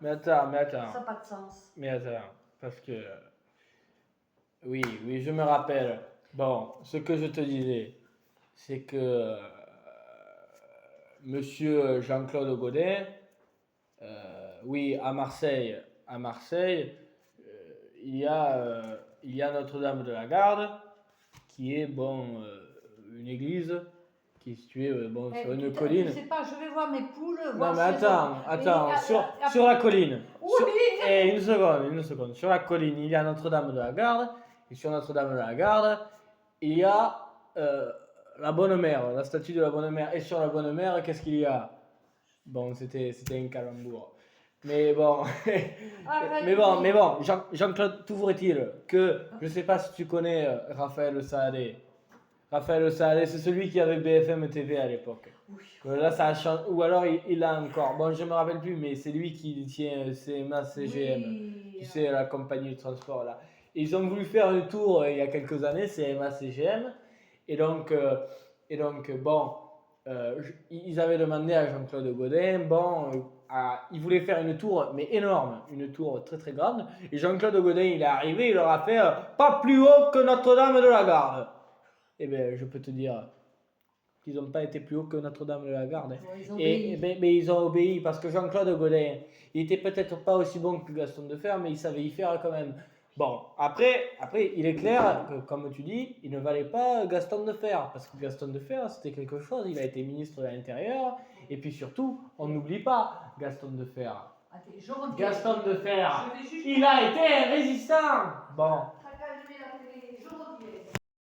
Mais attends. Ça n'a pas de sens. Mais attends, parce que... Oui, je me rappelle. Bon, ce que je te disais, c'est que Monsieur Jean-Claude Godin, oui, à Marseille, il y a Notre-Dame de la Garde, qui est une église qui est située sur une colline. Je sais pas, je vais voir mes poules. Non mais attends, sur la colline. Oui. Une seconde. Sur la colline, il y a Notre-Dame de la Garde, et sur Notre-Dame de la Garde, il y a la Bonne Mère, la statue de la Bonne Mère. Et sur la Bonne Mère, qu'est-ce qu'il y a? Bon, c'était un calembour. Mais bon, Jean-Claude, toujours est-il que, je ne sais pas si tu connais Raphaël Saadé. Raphaël Saadé, c'est celui qui avait BFM TV à l'époque. Oui. Là, ça a changé, ou alors il l'a encore. Bon, je ne me rappelle plus, mais c'est lui qui tient CMA CGM. Oui. Tu sais, la compagnie de transport là. Et ils ont voulu faire un tour il y a quelques années, CMA CGM. Et donc bon. Ils avaient demandé à Jean-Claude Godin, ils voulaient faire une tour, mais énorme, une tour très très grande. Et Jean-Claude Godin, il est arrivé, il leur a fait pas plus haut que Notre-Dame de la Garde. Eh bien, je peux te dire qu'ils n'ont pas été plus haut que Notre-Dame de la Garde. Mais ils ont obéi parce que Jean-Claude Godin, il était peut-être pas aussi bon que Gaston Defferre, mais il savait y faire quand même. Bon, après, il est clair que, comme tu dis, il ne valait pas Gaston Defferre, parce que Gaston Defferre, c'était quelque chose, il a été ministre de l'Intérieur, et puis surtout, on n'oublie pas Gaston Defferre. Gaston Defferre, il a été un résistant. Bon,